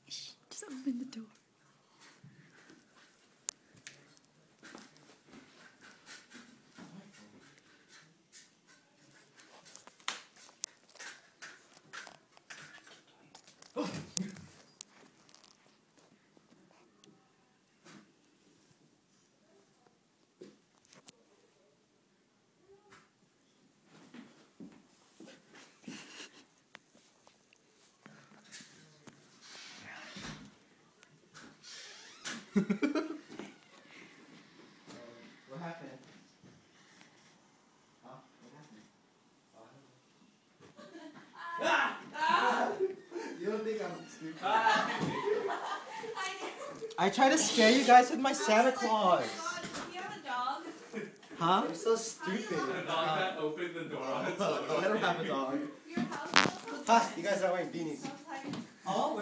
Shh, just open the door. What happened? Huh? What happened? You don't think I'm stupid? I try to scare you guys with my Santa Claus. Do you have a dog? Huh? You're so stupid. The dog that opened the door on its own. I don't have a dog. Your house? Huh? You guys are wearing beanies. Sounds like Oh,